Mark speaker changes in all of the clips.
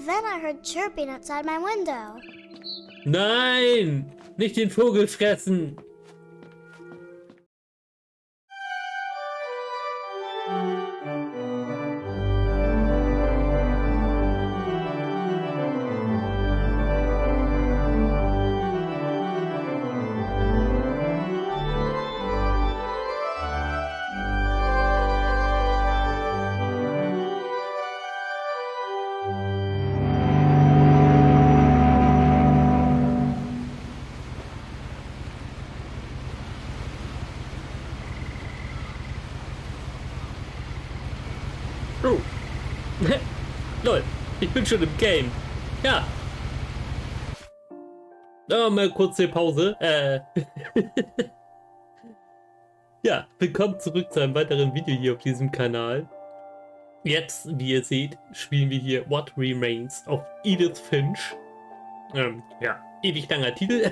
Speaker 1: Then I heard chirping outside my window.
Speaker 2: Nein! Nicht den Vogel fressen! Oh. Lol, ich bin schon im Game. Ja. Mal kurze Pause. Ja, willkommen zurück zu einem weiteren Video hier auf diesem Kanal. Jetzt, wie ihr seht, spielen wir hier What Remains auf Edith Finch. Ja, ewig langer Titel.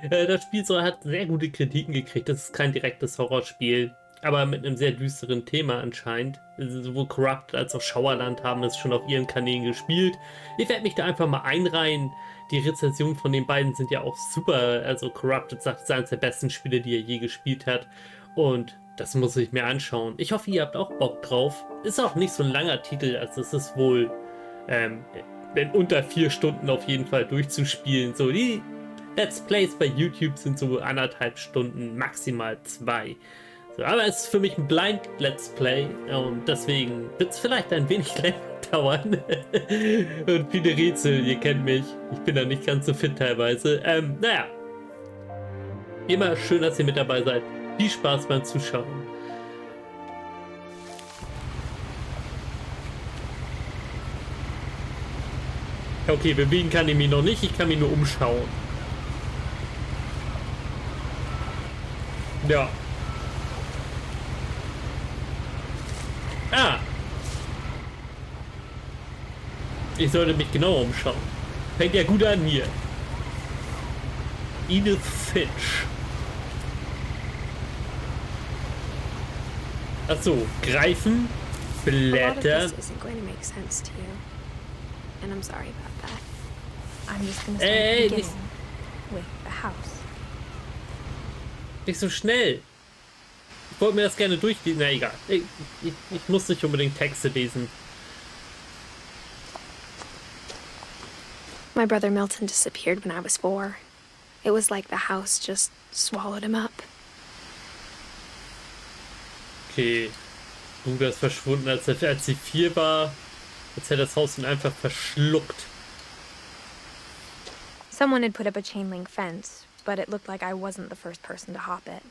Speaker 2: Das Spiel hat sehr gute Kritiken gekriegt. Das ist kein direktes Horrorspiel, aber mit einem sehr düsteren Thema anscheinend. Sowohl Corrupt als auch Schauerland haben es schon auf ihren Kanälen gespielt. Ich werde mich da einfach mal einreihen. Die Rezensionen von den beiden sind ja auch super. Also Corrupted sagt, es ist eines der besten Spiele, die er je gespielt hat. Und das muss ich mir anschauen. Ich hoffe, ihr habt auch Bock drauf. Ist auch nicht so ein langer Titel, also es ist wohl in unter 4 Stunden auf jeden Fall durchzuspielen. So, die Let's Plays bei YouTube sind so 1,5 Stunden, maximal 2. So, aber es ist für mich ein Blind Let's Play und deswegen wird es vielleicht ein wenig länger dauern. Und viele Rätsel, ihr kennt mich. Ich bin da nicht ganz so fit teilweise. Naja. Immer schön, dass ihr mit dabei seid. Viel Spaß beim Zuschauen. Okay, bewegen kann ich mich noch nicht, ich kann mich nur umschauen. Ja. Ah! Ich sollte mich genauer umschauen. Fängt ja gut an hier. Edith Finch. Achso, greifen, blättern.
Speaker 3: And I'm sorry about that. I'm just gonna start at the beginning with the house.
Speaker 2: Nicht so schnell. Ich wollte mir das gerne durchlesen. Na egal. Ich muss nicht unbedingt Texte lesen.
Speaker 3: My brother Milton disappeared when I was 4. It was like the house just swallowed him up.
Speaker 2: Okay. Bruder ist verschwunden, als sie 4 war. Als hätte das Haus ihn einfach verschluckt.
Speaker 3: Someone had put up a chain link fence, but it looked like I wasn't the first person to hop it.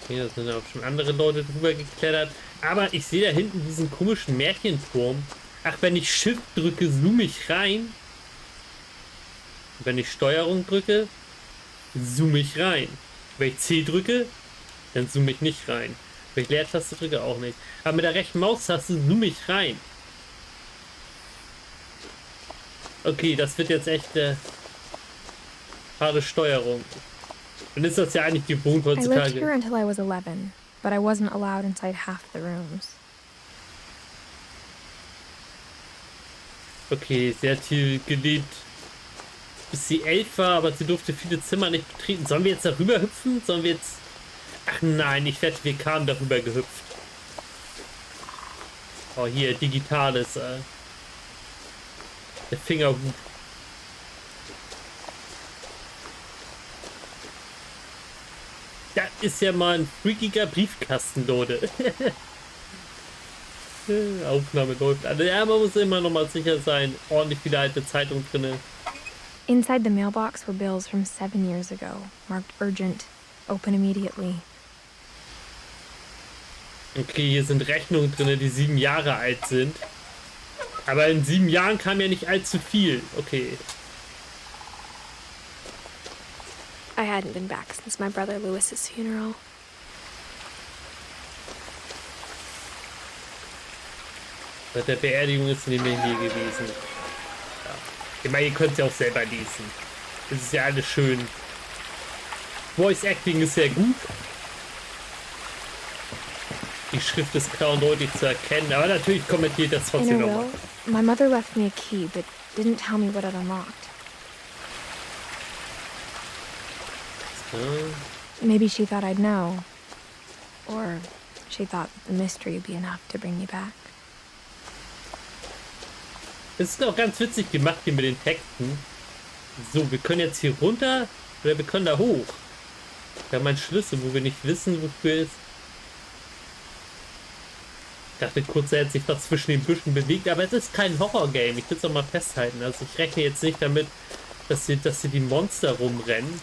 Speaker 2: Okay, da sind auch schon andere Leute drüber geklettert. Aber ich sehe da hinten diesen komischen Märchenturm. Ach, wenn ich Shift drücke, zoome ich rein. Wenn ich Steuerung drücke, zoome ich rein. Wenn ich C drücke, dann zoome ich nicht rein. Wenn ich Leertaste drücke, auch nicht. Aber mit der rechten Maustaste zoome ich rein. Okay, das wird jetzt echt harte Steuerung. Dann ist das ja eigentlich gewohnt heutzutage.
Speaker 3: I lived here until I was 11, but I wasn't allowed inside half the rooms.
Speaker 2: Okay, sie hat hier gelebt, bis sie 11 war, aber sie durfte viele Zimmer nicht betreten. Sollen wir jetzt darüber hüpfen? Sollen wir jetzt... Ach nein, ich wette, wir kamen darüber gehüpft. Oh, hier, digitales. Der Fingerhut. Das ist ja mal ein freakiger Briefkasten, Leute. Aufnahme läuft an. Ja, man muss immer noch mal sicher sein. Ordentlich viele alte Zeitungen drin.
Speaker 3: Inside the mailbox were bills from 7 years ago, marked urgent, open immediately.
Speaker 2: Okay, hier sind Rechnungen drin, die 7 Jahre alt sind. Aber in 7 Jahren kam ja nicht allzu viel. Okay.
Speaker 3: I hadn't been back since my brother Lewis's funeral.
Speaker 2: Seit der Beerdigung ist sie nicht mehr hier gewesen. Ja. Ich meine, ihr könnt es ja auch selber lesen. Das ist ja alles schön. Voice Acting ist sehr gut. Die Schrift ist klar und deutlich zu erkennen, aber natürlich kommentiert das
Speaker 3: In
Speaker 2: trotzdem
Speaker 3: a
Speaker 2: nochmal.
Speaker 3: will, my mother left me a key, but didn't tell me what it unlocked. Maybe she thought I'd know. Or she thought that the mystery would be enough to bring me back.
Speaker 2: Das ist auch ganz witzig gemacht hier mit den Texten. So, wir können jetzt hier runter oder wir können da hoch. Wir haben einen Schlüssel, wo wir nicht wissen, wofür es ist. Ich dachte kurz, er hat sich was zwischen den Büschen bewegt, aber es ist kein Horror-Game. Ich will es auch mal festhalten. Also ich rechne jetzt nicht damit, dass hier die Monster rumrennen.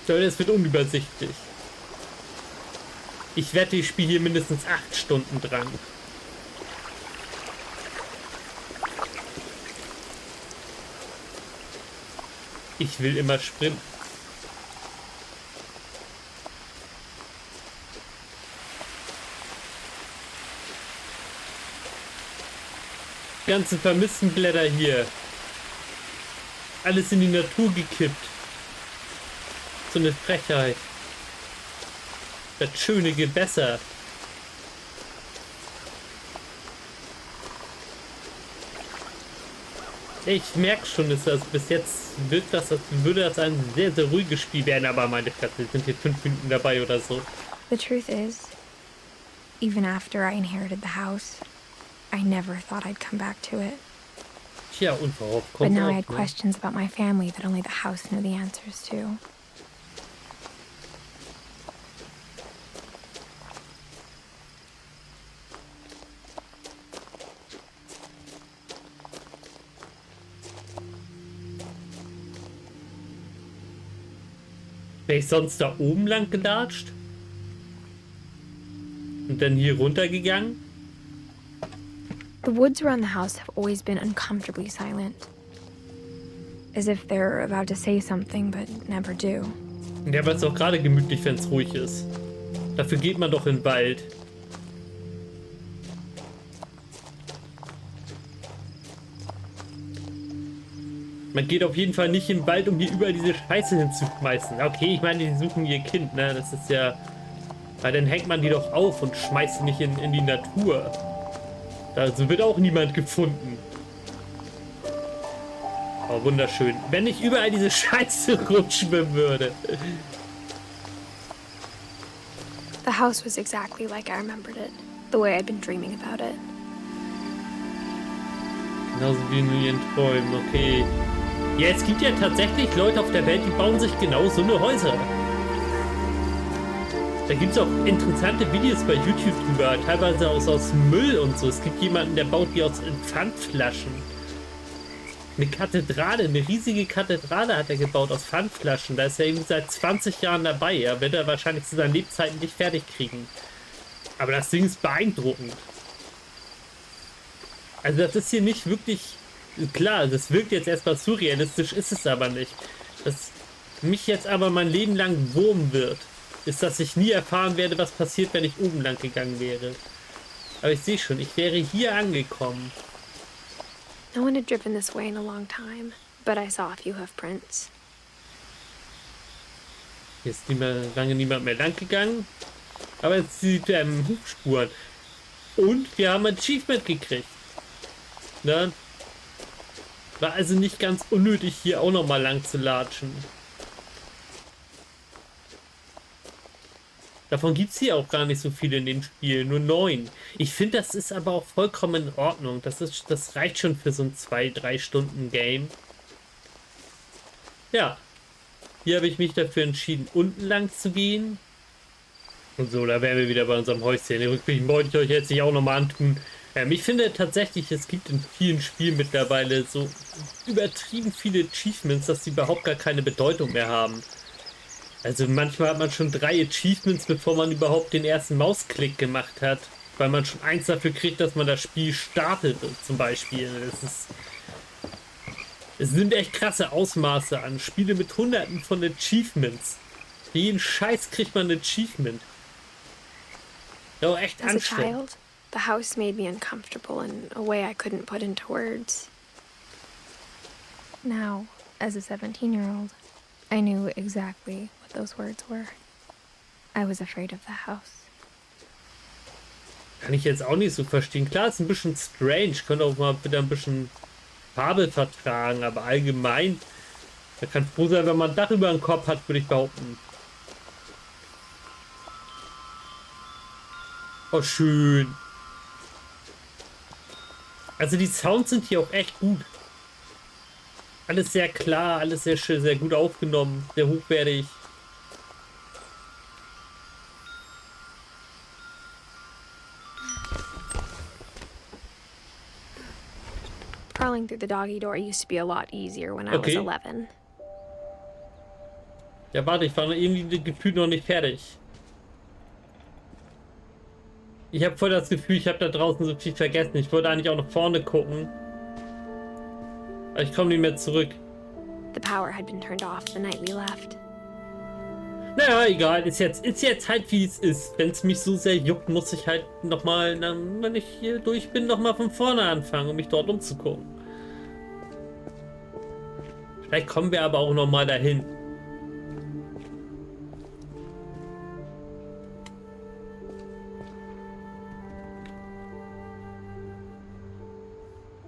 Speaker 2: Es wird unübersichtlich. Ich wette, ich spiele hier mindestens 8 Stunden dran. Ich will immer sprinten. Die ganzen vermissten Blätter hier. Alles in die Natur gekippt. So eine Frechheit. Das schöne Gewässer. Ich merke schon, dass das bis jetzt wirkt, als würde das ein sehr, sehr ruhiges Spiel werden, aber meine Fresse, wir sind hier 5 Minuten dabei oder so.
Speaker 3: The truth is, even after I inherited the house, I never thought I'd come back to it.
Speaker 2: Tja, und worauf
Speaker 3: But
Speaker 2: kommt
Speaker 3: now I
Speaker 2: auch,
Speaker 3: had
Speaker 2: ne?
Speaker 3: questions about my family that only the house knew the answers to.
Speaker 2: Wäre ich sonst da oben lang gelatscht? Und dann hier runtergegangen?
Speaker 3: The woods around the house have always been uncomfortably silent. As if they're about to say something, but never do.
Speaker 2: Ja, aber es ist auch gerade gemütlich, wenn es ruhig ist. Dafür geht man doch in den Wald. Man geht auf jeden Fall nicht in den Wald, um hier überall diese Scheiße hinzuschmeißen. Okay, ich meine, die suchen ihr Kind, ne? Das ist ja... Weil dann hängt man die doch auf und schmeißt sie nicht in die Natur. Also wird auch niemand gefunden. Oh, wunderschön. Wenn ich überall diese Scheiße rumschwimmen würde.
Speaker 3: The house was exactly like I remembered it, the way I'd been dreaming about it.
Speaker 2: Genauso wie in ihren Träumen, okay. Ja, es gibt ja tatsächlich Leute auf der Welt, die bauen sich genau so eine Häuser. Da gibt es auch interessante Videos bei YouTube drüber, teilweise aus Müll und so. Es gibt jemanden, der baut die aus Pfandflaschen. Eine Kathedrale, eine riesige Kathedrale hat er gebaut aus Pfandflaschen. Da ist er irgendwie seit 20 Jahren dabei. Er wird er wahrscheinlich zu seinen Lebzeiten nicht fertig kriegen. Aber das Ding ist beeindruckend. Also das ist hier nicht wirklich... Klar, das wirkt jetzt erstmal surrealistisch, ist es aber nicht. Was mich jetzt aber mein Leben lang wurmen wird, ist, dass ich nie erfahren werde, was passiert, wenn ich oben lang gegangen wäre. Aber ich sehe schon, ich wäre hier angekommen.
Speaker 3: No one had driven this way in a long time, but I saw a few hoof prints.
Speaker 2: Hier ist lange niemand mehr lang gegangen. Aber jetzt sieht Hufspuren. Und wir haben ein Achievement gekriegt. Na? War also nicht ganz unnötig, hier auch nochmal lang zu latschen. Davon gibt es hier auch gar nicht so viele in dem Spiel, nur 9. Ich finde, das ist aber auch vollkommen in Ordnung. Das reicht schon für so ein 2-3 Stunden Game. Ja, hier habe ich mich dafür entschieden, unten lang zu gehen. Und so, da wären wir wieder bei unserem Häuschen. Den Rückblick wollte ich euch jetzt nicht auch nochmal antun. Ich finde tatsächlich, es gibt in vielen Spielen mittlerweile so übertrieben viele Achievements, dass die überhaupt gar keine Bedeutung mehr haben. Also manchmal hat man schon 3 Achievements, bevor man überhaupt den ersten Mausklick gemacht hat. Weil man schon 1 dafür kriegt, dass man das Spiel startet, zum Beispiel. Es sind echt krasse Ausmaße an. Spiele mit Hunderten von Achievements. Für jeden Scheiß kriegt man ein Achievement. Ja, echt
Speaker 3: As a
Speaker 2: anstrengend.
Speaker 3: child, the house made me uncomfortable in a way I couldn't put into words. Now, as a 17-year-old, I knew exactly what those words were. I was afraid of the house.
Speaker 2: Kann ich jetzt auch nicht so verstehen. Klar, ist ein bisschen strange. Könnte auch mal wieder ein bisschen Farbe vertragen, aber allgemein, man kann froh sein, wenn man ein Dach über dem Kopf hat, würde ich behaupten. Oh, schön. Also die Sounds sind hier auch echt gut. Alles sehr klar, alles sehr schön, sehr gut aufgenommen, sehr hochwertig.
Speaker 3: Crawling through the doggy door used to be a lot easier when I was 11.
Speaker 2: Ja, warte, ich war noch irgendwie gefühlt noch nicht fertig. Ich habe voll das Gefühl, ich habe da draußen so viel vergessen. Ich wollte eigentlich auch nach vorne gucken. Aber ich komme nicht mehr zurück.
Speaker 3: The power had been turned off the night we left.
Speaker 2: Naja, egal. Ist jetzt halt wie es ist. Wenn es mich so sehr juckt, muss ich halt nochmal, wenn ich hier durch bin, nochmal von vorne anfangen, um mich dort umzugucken. Vielleicht kommen wir aber auch nochmal dahin.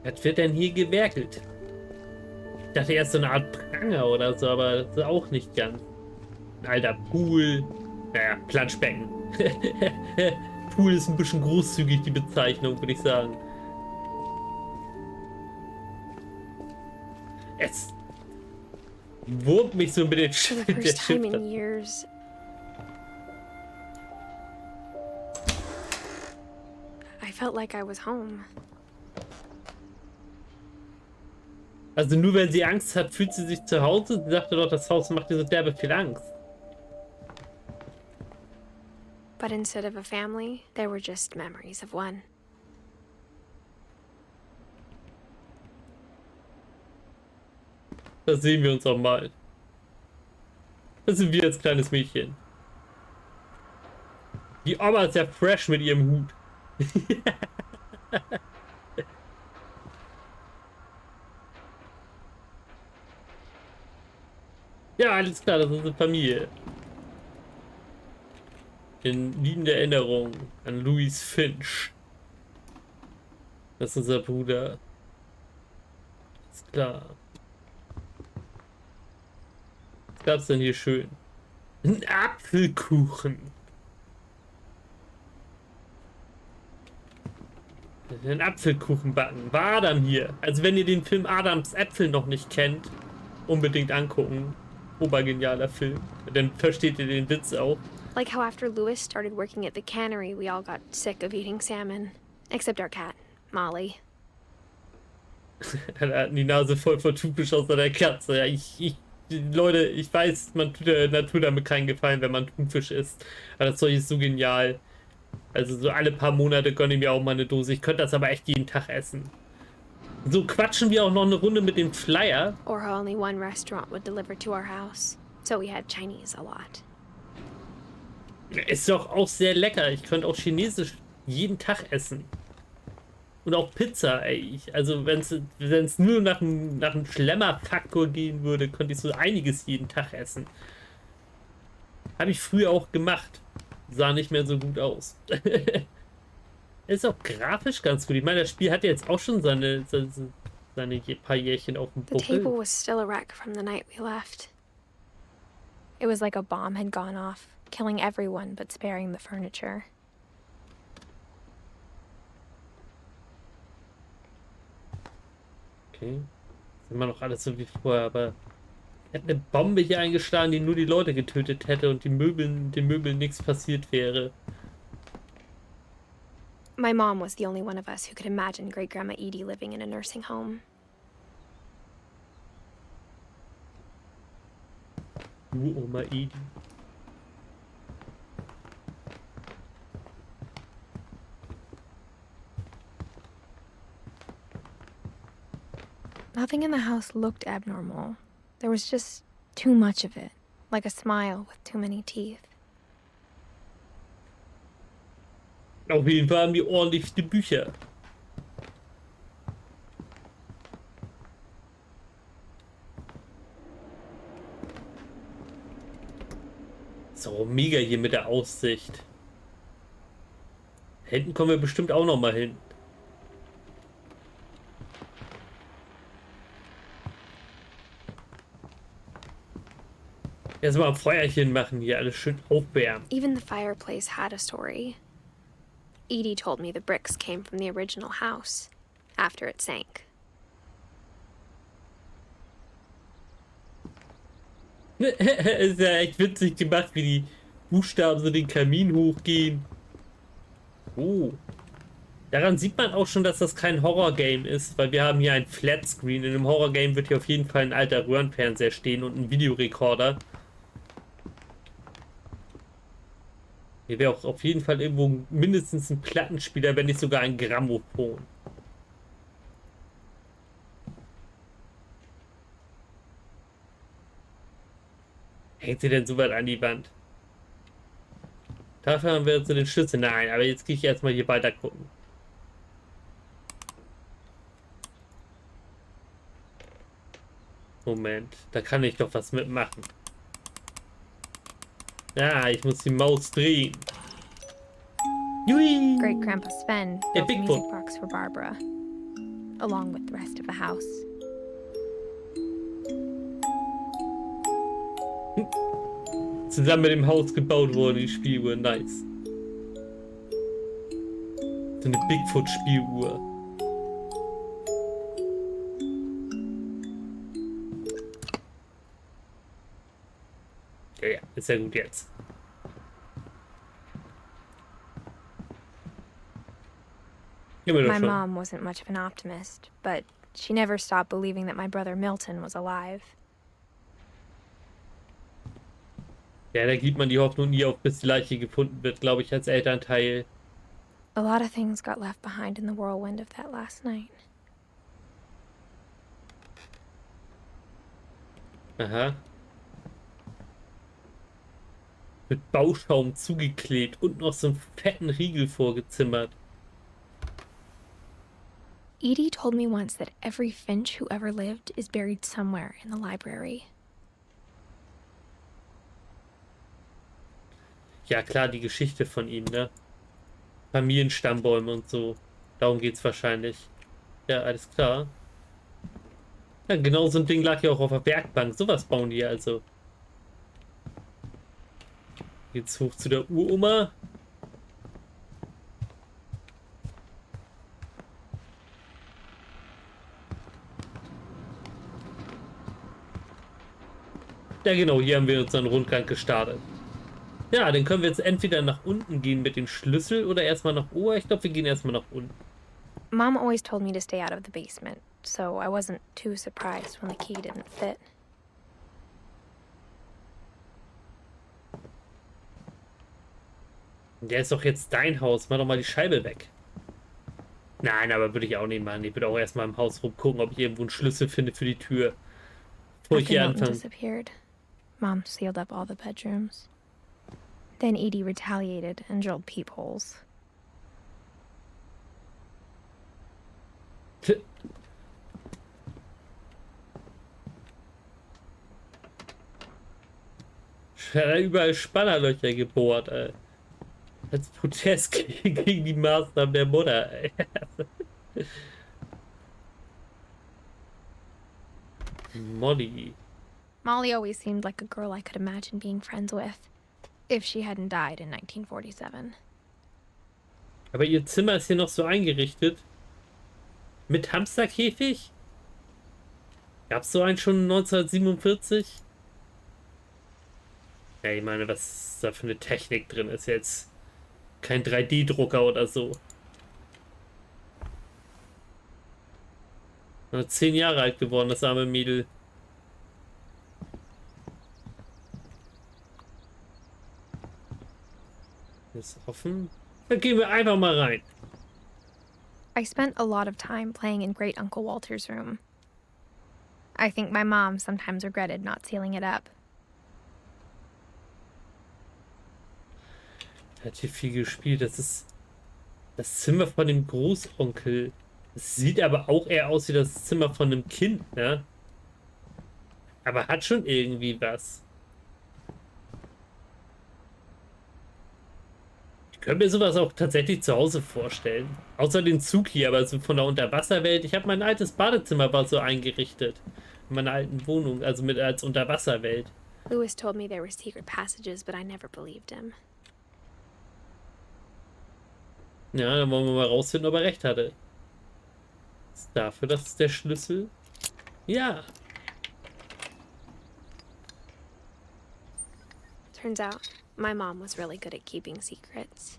Speaker 2: Was wird denn hier gewerkelt? Ich dachte erst so eine Art Pranger oder so, aber das ist auch nicht ganz. Ein alter Pool. Naja, Planschbecken. Pool ist ein bisschen großzügig, die Bezeichnung, würde ich sagen. Es wurmt mich so mit den
Speaker 3: For the
Speaker 2: der
Speaker 3: first time in
Speaker 2: Schiff.
Speaker 3: years, I felt like I was home.
Speaker 2: Also nur wenn sie Angst hat, fühlt sie sich zu Hause. Sie sagte doch, das Haus macht ihr so derbe viel Angst.
Speaker 3: But instead of a family, there were just memories of one.
Speaker 2: Da sehen wir uns auch mal. Das sind wir als kleines Mädchen. Die Oma ist ja fresh mit ihrem Hut. Ja, alles klar, das ist unsere Familie. In liebender Erinnerung an Louis Finch. Das ist unser Bruder. Ist klar. Was gab's denn hier schön? Ein Apfelkuchen. Ein Apfelkuchen backen. War Adam hier. Also wenn ihr den Film Adams Äpfel noch nicht kennt, unbedingt angucken. Obergenialer Film. Dann versteht ihr den Witz auch.
Speaker 3: Like how after Louis started working at the cannery, we all got sick of eating salmon. Except our cat, Molly.
Speaker 2: Er hat die Nase voll von Thunfisch aus seiner Katze. Ja, Leute, ich weiß, man tut der Natur damit keinen Gefallen, wenn man Thunfisch isst. Aber das Zeug ist so genial. Also so alle paar Monate gönne ich mir auch mal eine Dose. Ich könnte das aber echt jeden Tag essen. So quatschen wir auch noch eine Runde mit dem Flyer.
Speaker 3: Or how only one restaurant would deliver to our house. So we had Chinese a lot.
Speaker 2: Ist doch auch sehr lecker. Ich könnte auch Chinesisch jeden Tag essen. Und auch Pizza, ey. Also wenn es nur nach einem Schlemmerfaktor gehen würde, könnte ich so einiges jeden Tag essen. Habe ich früher auch gemacht. Sah nicht mehr so gut aus. Ist auch grafisch ganz gut. Ich meine, das Spiel hat jetzt auch schon seine paar Jährchen auf dem
Speaker 3: The table
Speaker 2: Buckel.
Speaker 3: was still a wreck from the night we left. It was like a bomb had gone off, killing everyone but sparing the furniture.
Speaker 2: Okay. Ist immer noch alles so wie vorher, aber er hat eine Bombe hier eingeschlagen, die nur die Leute getötet hätte und den Möbeln nichts passiert wäre.
Speaker 3: My mom was the only one of us who could imagine Great Grandma Edie living in a nursing home.
Speaker 2: Oma Edie.
Speaker 3: Nothing in the house looked abnormal. There was just too much of it, like a smile with too many teeth.
Speaker 2: Auf jeden Fall haben die ordentlichste Bücher. ist auch mega hier mit der Aussicht. Hinten kommen wir bestimmt auch noch mal hin. Erstmal ein Feuerchen machen hier, alles schön aufwärmen.
Speaker 3: Even the fireplace had a story. Edie told me the bricks came from the original house after it sank.
Speaker 2: Ist ja echt witzig gemacht, wie die Buchstaben so den Kamin hochgehen. Oh. Daran sieht man auch schon, dass das kein Horror-Game ist, weil wir haben hier ein Flatscreen. In einem Horror-Game wird hier auf jeden Fall ein alter Röhrenfernseher stehen und ein Videorekorder. Hier wäre auch auf jeden Fall irgendwo mindestens ein Plattenspieler, wenn nicht sogar ein Grammophon. Hängt sie denn so weit an die Wand? Dafür haben wir jetzt so den Schlüssel. Nein, aber jetzt gehe ich erstmal hier weiter gucken. Moment, da kann ich doch was mitmachen. Ja, ich muss die Maus drehen. Jui!
Speaker 3: Great Grandpa Sven
Speaker 2: Yeah,
Speaker 3: built a
Speaker 2: Bigfoot.
Speaker 3: music box for Barbara, along with the rest of the house.
Speaker 2: Zusammen mit dem Haus gebaut worden, die Spieluhr. Nice. So eine Bigfoot-Spieluhr. Ja, ja, ist ja gut jetzt. Immer doch
Speaker 3: My
Speaker 2: schon.
Speaker 3: mom wasn't much of an optimist, but she never stopped believing that my brother Milton was alive.
Speaker 2: Ja, da gibt man die Hoffnung nie auf, bis die Leiche gefunden wird, glaube ich, als Elternteil.
Speaker 3: A lot of things got left behind in the whirlwind of that last night.
Speaker 2: Aha. Mit Bauschaum zugeklebt und noch so einen fetten Riegel vorgezimmert.
Speaker 3: Edie told me once that every Finch who ever lived is buried somewhere in the library.
Speaker 2: Ja, klar, die Geschichte von ihm, ne? Familienstammbäume und so. Darum geht's wahrscheinlich. Ja, alles klar. Ja, genau so ein Ding lag ja auch auf der Werkbank. Sowas bauen die also. Geht's hoch zu der Uroma. Ja, genau, hier haben wir unseren Rundgang gestartet. Ja, dann können wir jetzt entweder nach unten gehen mit dem Schlüssel oder erstmal nach oben. Ich glaube, wir gehen erstmal nach unten.
Speaker 3: Mom always told me to stay out of the basement, so I wasn't too surprised when the key didn't fit.
Speaker 2: Der ist doch jetzt dein Haus. Mach doch mal die Scheibe weg. Nein, aber würde ich auch nicht machen. Ich würde auch erstmal im Haus rumgucken, ob ich irgendwo einen Schlüssel finde für die Tür. Bevor ich
Speaker 3: After
Speaker 2: hier
Speaker 3: Milton
Speaker 2: anfange.
Speaker 3: disappeared, Mom sealed up all the bedrooms. Then Edie retaliated and drilled peepholes.
Speaker 2: Hat er überall Spannerlöcher gebohrt, ey. Als Protest gegen die Maßnahmen der Mutter, ey. Molly.
Speaker 3: Molly always seemed like a girl I could imagine being friends with, if she hadn't died in 1947.
Speaker 2: Aber ihr Zimmer ist hier noch so eingerichtet. Mit Hamsterkäfig? Gab's so einen schon 1947? Ja, ich meine, was da für eine Technik drin ist jetzt. Kein 3D-Drucker oder so. 10 Jahre alt geworden, das arme Mädel. Ist offen. Dann gehen wir einfach mal rein.
Speaker 3: I spent a lot of time playing in Great Uncle Walter's room. I think my mom sometimes regretted not sealing it up.
Speaker 2: Er hat hier viel gespielt. Das ist das Zimmer von dem Großonkel. Es sieht aber auch eher aus wie das Zimmer von einem Kind, ne? Aber hat schon irgendwie was. könnte mir sowas auch tatsächlich zu Hause vorstellen. Außer den Zug hier, aber so von der Unterwasserwelt. Ich habe mein altes Badezimmer war so eingerichtet. In meiner alten Wohnung, also mit als Unterwasserwelt.
Speaker 3: Lewis told me there were secret passages, but I never believed him.
Speaker 2: Ja, dann wollen wir mal rausfinden, ob er recht hatte. Ist dafür das ist der Schlüssel? Ja.
Speaker 3: Turns out, my mom was really good at keeping secrets.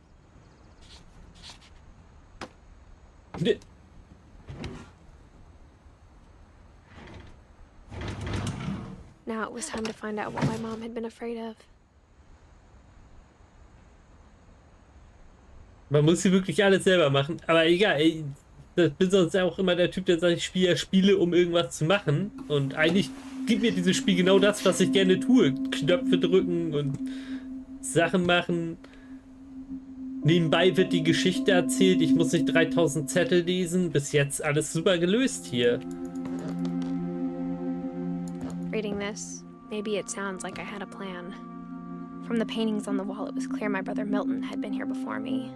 Speaker 2: Ne-
Speaker 3: Now it was time to find out what my mom had been afraid of.
Speaker 2: Man muss sie wirklich alles selber machen. Aber egal, ich bin sonst auch immer der Typ, der sagt, ich spiele ja Spiele, um irgendwas zu machen. Und eigentlich gibt mir dieses Spiel genau das, was ich gerne tue. Knöpfe drücken und Sachen machen. Nebenbei wird die Geschichte erzählt. Ich muss nicht 3000 Zettel lesen. Bis jetzt alles super gelöst hier.
Speaker 3: Reading this, maybe it sounds like I had a plan. From the paintings on the wall, it was clear my brother Milton had been here before me.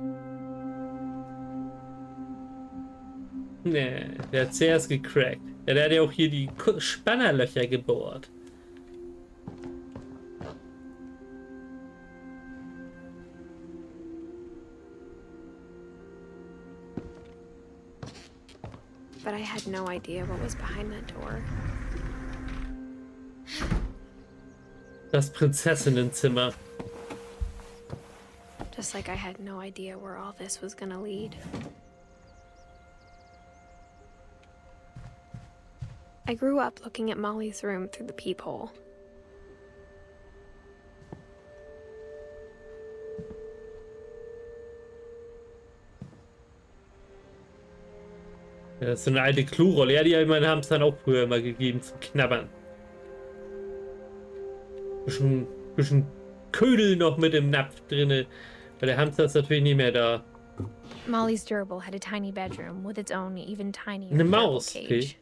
Speaker 2: Nee, der hat zuerst gecrackt. Ja, der hat ja auch hier die Spannerlöcher gebohrt.
Speaker 3: But I had no idea what was behind that door.
Speaker 2: Das Prinzessinnenzimmer.
Speaker 3: Just like I had no idea where all this was gonna lead. I grew up looking at Molly's room through the peephole.
Speaker 2: Ja, das ist so eine alte Klorolle. Ja, die habe ich meinen Hamstern auch früher mal gegeben zum Knabbern. Bisschen Ködel noch mit im Napf drinne. Weil der Hamster ist natürlich nicht mehr da.
Speaker 3: Molly's gerbil had a tiny bedroom with its own even tinier
Speaker 2: Eine
Speaker 3: gerbil
Speaker 2: Maus,
Speaker 3: cage.
Speaker 2: okay.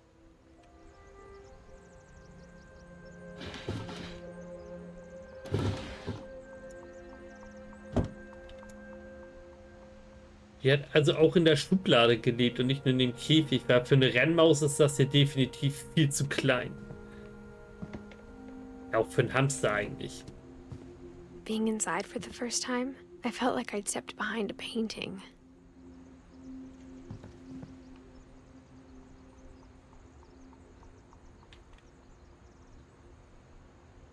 Speaker 2: Die hat also auch in der Schublade gelebt und nicht nur in dem Käfig. Weil für eine Rennmaus ist das hier definitiv viel zu klein. Auch für einen Hamster eigentlich.
Speaker 3: Being inside for the first time, I felt like I'd stepped behind a painting.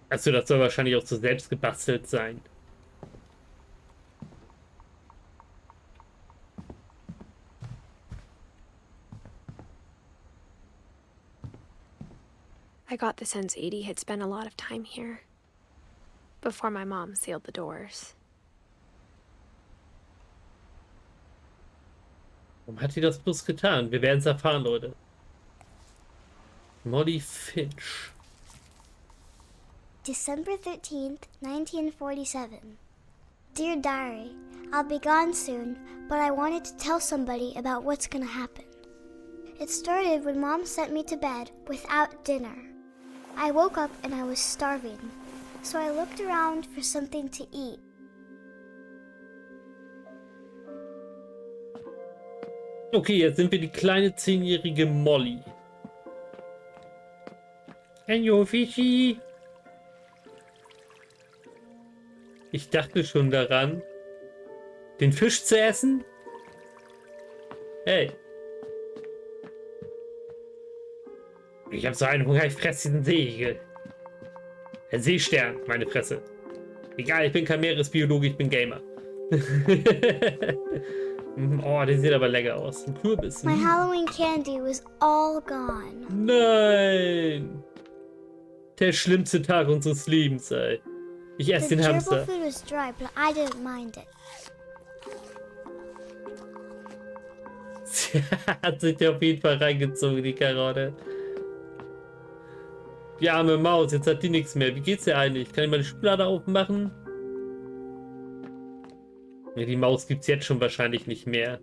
Speaker 2: Also das soll wahrscheinlich auch so selbst gebastelt sein.
Speaker 3: I got the sense Edie had spent a lot of time here before my mom sealed the doors.
Speaker 2: Warum hat sie das bloß getan? Wir werden es erfahren, Leute. Molly Finch.
Speaker 1: December 13th, 1947. Dear Diary, I'll be gone soon, but I wanted to tell somebody about what's gonna happen. It started when Mom sent me to bed without dinner. I woke up and I was starving, so I looked around for something to eat.
Speaker 2: Okay, jetzt sind wir die kleine 10-jährige Molly. Hallo, Fischi. Ich dachte schon daran, den Fisch zu essen. Hey. Ich habe so einen Hunger, ich fresse diesen Seeigel. Ein Seestern, meine Fresse. Egal, ich bin kein Meeresbiologe, ich bin Gamer. Oh, der sieht aber lecker aus. Ein Kürbis.
Speaker 1: My Halloween candy was all gone.
Speaker 2: Nein. Der schlimmste Tag unseres Lebens, ey. Ich esse
Speaker 1: The
Speaker 2: den
Speaker 1: gerbil
Speaker 2: Hamster.
Speaker 1: food was dry, but I didn't mind it.
Speaker 2: Sie hat sich auf jeden Fall reingezogen, die Karotte. Die arme Maus, jetzt hat die nichts mehr. Wie geht's dir eigentlich? Kann ich meine Schublade aufmachen? Ja, die Maus gibt's jetzt schon wahrscheinlich nicht mehr.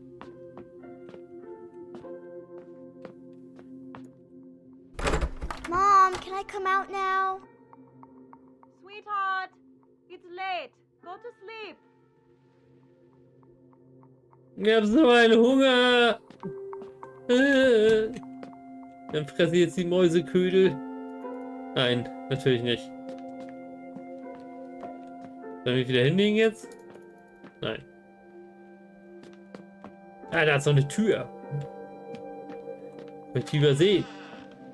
Speaker 1: Mom, can I come out now?
Speaker 4: Sweetheart, it's late. Go to sleep.
Speaker 2: Ich hab so einen Hunger. Dann fresse ich jetzt die Mäuseködel. Nein, natürlich nicht. Sollen wir wieder hinlegen jetzt? Nein. Ah, da ist noch eine Tür. Möchte ich übersehen.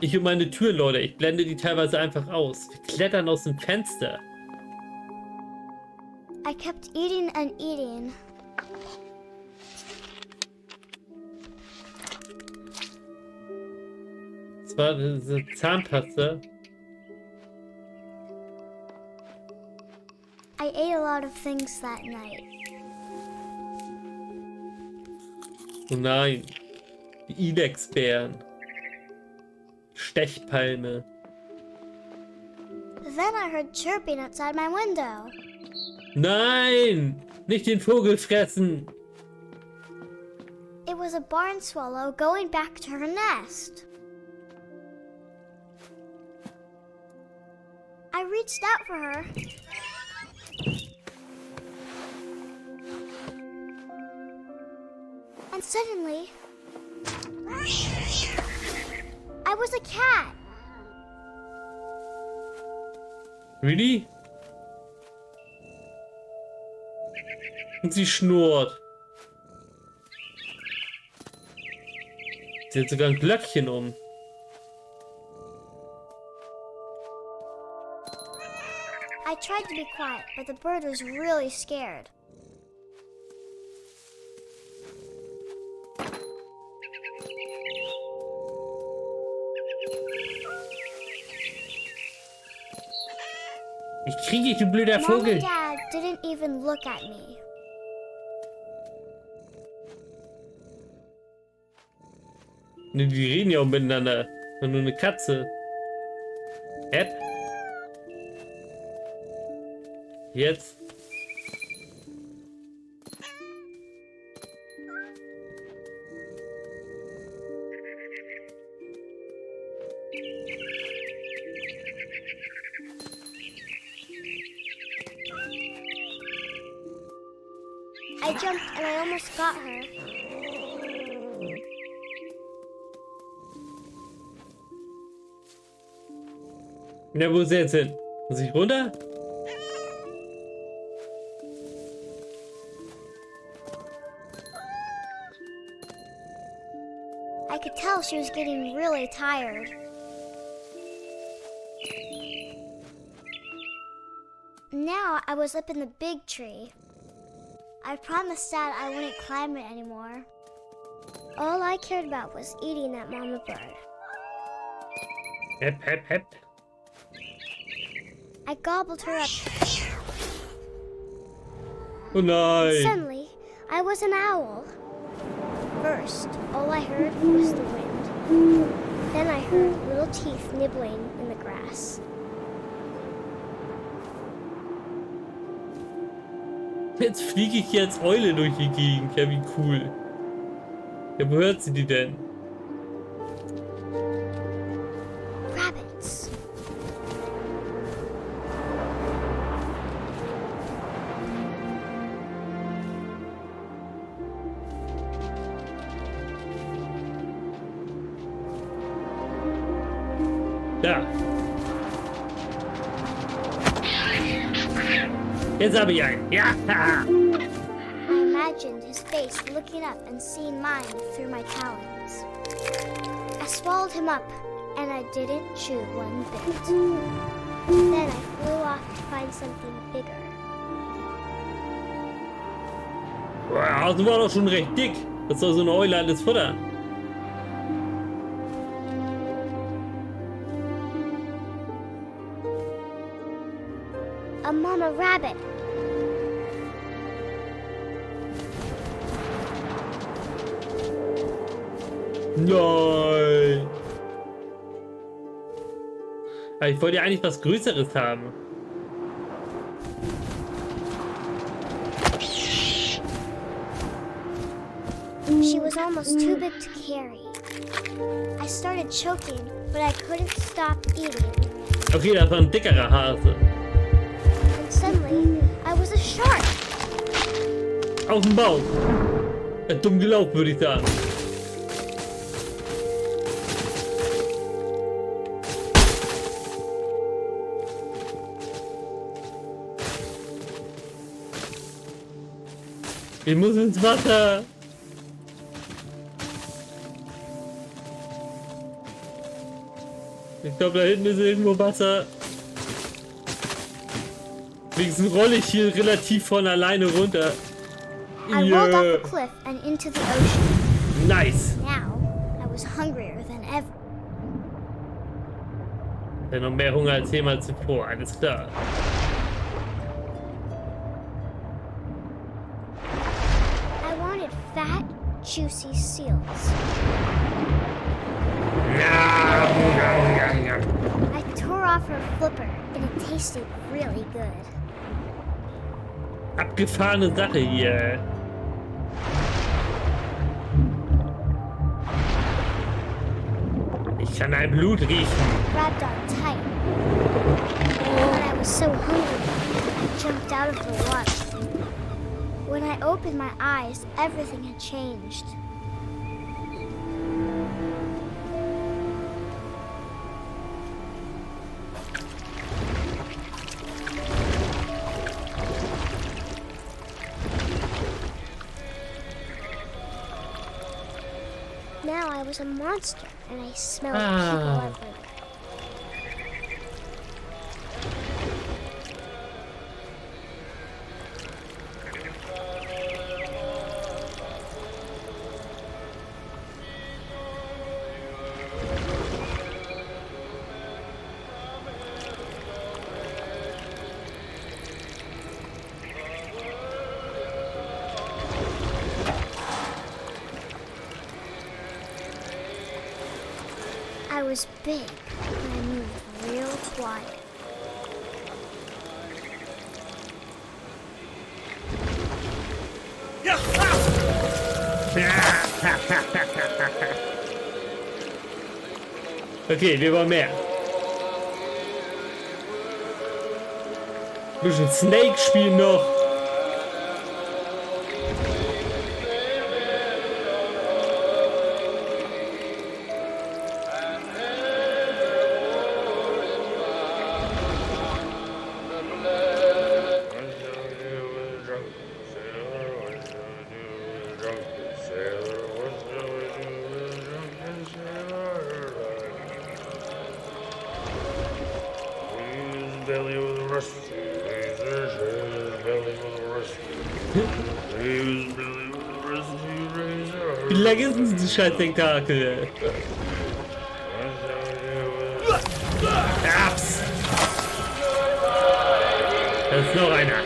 Speaker 2: Ich und meine Tür, Leute. Ich blende die teilweise einfach aus. Wir klettern aus dem Fenster.
Speaker 1: I kept eating and eating.
Speaker 2: Das war diese Zahnpasta.
Speaker 1: I ate a lot of things that night.
Speaker 2: Oh nein. Die Ilex-Bären. Stechpalme.
Speaker 1: Then I heard chirping outside my window.
Speaker 2: Nein! Nicht den Vogel fressen!
Speaker 1: It was a barn swallow going back to her nest. I reached out for her. And suddenly, I was a cat.
Speaker 2: Really? Und sie schnurrt. Sie hat sogar ein Glöckchen um.
Speaker 1: I tried to be quiet, but the bird was really scared.
Speaker 2: Ich kriege dich, du blöder
Speaker 1: Mom
Speaker 2: Vogel.
Speaker 1: and Dad didn't even look at me.
Speaker 2: Ne, die reden ja auch miteinander. Und nur eine Katze. App. Jetzt.
Speaker 1: I jumped and I almost got her.
Speaker 2: Na, wo ist er jetzt hin? Muss ich runter?
Speaker 1: I could tell she was getting really tired. Now I was up in the big tree. I promised Dad I wouldn't climb it anymore. All I cared about was eating that mama bird.
Speaker 2: Hepp, hepp, hepp.
Speaker 1: I gobbled her up.
Speaker 2: Oh nein.
Speaker 1: Suddenly, I was an owl. First, all I heard was the wind. Then I heard little teeth nibbling in the grass.
Speaker 2: Jetzt fliege ich hier als Eule durch die Gegend. Ja, wie cool. Ja, wo hört sie die denn?
Speaker 1: Rabbits.
Speaker 2: Da. Jetzt habe ich einen. Ja.
Speaker 1: I imagined his face looking up and seeing mine through my talons. I swallowed him up, and I didn't chew one bit. Then I flew off to find something bigger.
Speaker 2: Wow, das war doch schon recht dick. Das soll so eine Eule alles futtern.
Speaker 1: A mama rabbit.
Speaker 2: Nein. Aber ich wollte ja eigentlich was Größeres haben.
Speaker 1: She was almost too big to carry. I started choking, but I couldn't stop eating.
Speaker 2: Okay, das war ein dickerer Hase.
Speaker 1: And suddenly, I was a shark.
Speaker 2: Auf dem Baum. Dumm gelaufen, würde ich sagen. Ich muss ins Wasser. Ich glaube, da hinten ist irgendwo Wasser. Wenigstens rolle ich hier relativ von alleine runter.
Speaker 1: I rolled off a cliff and into the ocean.
Speaker 2: Nice.
Speaker 1: Now, I was hungrier than ever.
Speaker 2: Ja, noch mehr Hunger als jemals zuvor, alles klar.
Speaker 1: I wanted fat, juicy seals. I tore off her flipper and it tasted really good.
Speaker 2: Abgefahrene Sache hier. Ich kann dein Blut riechen.
Speaker 1: Grabbed on tight. But I was so hungry, I jumped out of the water. When I opened my eyes, everything had changed. Now I was a monster, and I smelled people everywhere. I was big, and I moved real quiet.
Speaker 2: Okay, wir wollen mehr. Bisschen Snake spielen noch. Wie lange ist denn dieses scheiß Tentakel? Abs! Da ist noch einer.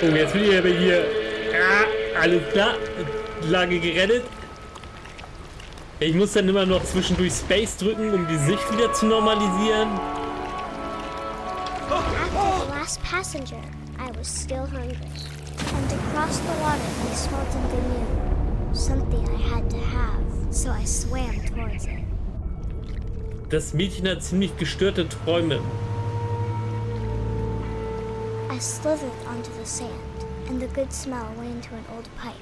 Speaker 2: Oh, jetzt bin ich aber hier. Ja, alles klar. Lage gerettet. Ich muss dann immer noch zwischendurch Space drücken, um die Sicht wieder zu normalisieren.
Speaker 1: After the last passenger, I was still hungry. And across the water, I smelled something new. Something I had to have, so I swam towards it.
Speaker 2: Das Mädchen hat ziemlich gestörte Träume.
Speaker 1: I slithered onto the sand, and the good smell went into an old pipe.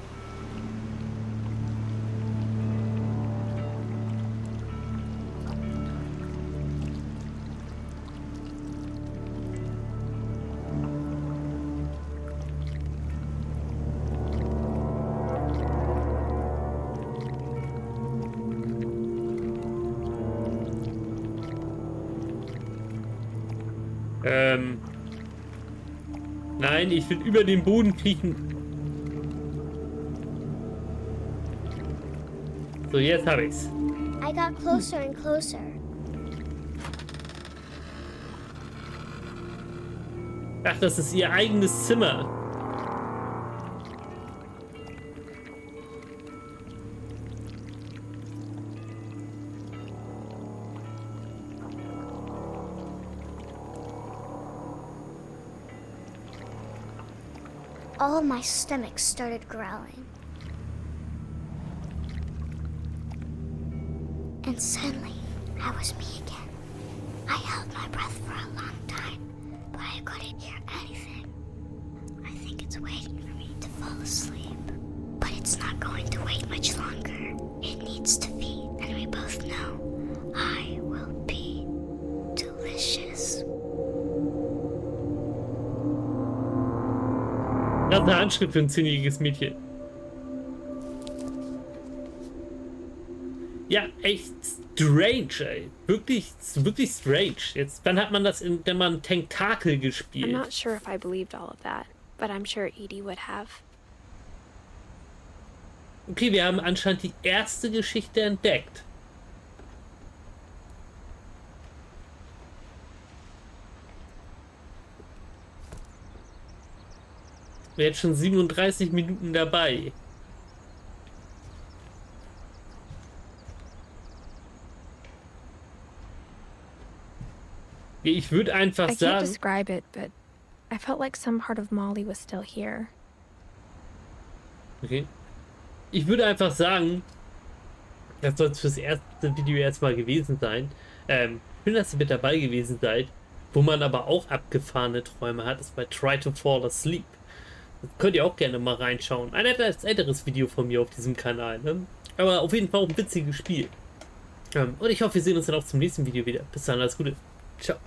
Speaker 2: Nein, ich will über den Boden kriechen. So, jetzt habe ich's.
Speaker 1: I got closer and closer.
Speaker 2: Ach, das ist ihr eigenes Zimmer.
Speaker 1: All of my stomach started growling. And suddenly, I was me again. I held my breath for a long time, but I couldn't hear anything. I think it's waiting for me to fall asleep. But it's not going to wait much longer. It needs to feed, and we both know I will be delicious.
Speaker 2: Das ist eine Handschrift für ein 10-jähriges Mädchen. Ja, echt strange, ey. Wirklich strange. Jetzt, wann hat man das, wenn man Tentakel gespielt?
Speaker 3: I'm not sure if I believed all of that, but I'm sure Edie would have.
Speaker 2: Okay, wir haben anscheinend die erste Geschichte entdeckt. Wir sind jetzt schon 37 Minuten dabei. Ich würde einfach
Speaker 3: I can't
Speaker 2: sagen...
Speaker 3: describe it, but I felt like some part of Molly was still here.
Speaker 2: Okay. Ich würde einfach sagen, das soll es fürs erste Video erstmal gewesen sein. Schön, dass ihr mit dabei gewesen seid. Wo man aber auch abgefahrene Träume hat, ist bei Try to Fall Asleep. Das könnt ihr auch gerne mal reinschauen. Ein etwas älteres Video von mir auf diesem Kanal. Ne? Aber auf jeden Fall auch ein witziges Spiel. Und ich hoffe, wir sehen uns dann auch zum nächsten Video wieder. Bis dann, alles Gute. Ciao.